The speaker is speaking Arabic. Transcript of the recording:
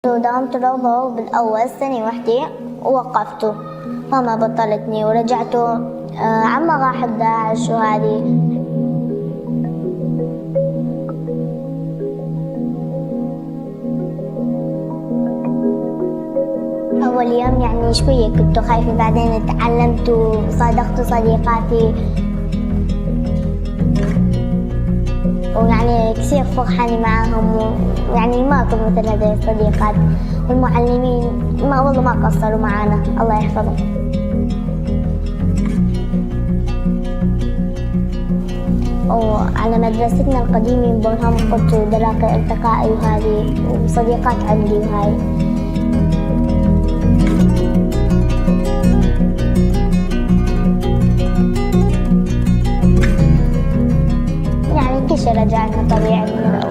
داومت روضة بالأول سنة وحدة ووقفته، فما بطلتني ورجعت عما راح 11 وهذه. أول يوم يعني شوية كنت خايفة، بعدين تعلمت وصادقت صديقاتي، ويعني كثير فرحانة معاهم، ويعني ما كنت مثل هذه الصديقات، والمعلمين والله ما قصروا معنا، الله يحفظهم. وعلى مدرستنا القديمة ببرهام كنت دراك التقائي وهذه وصديقات عندي وهاي. يعني كل شيء رجعنا طبيعي من الأول.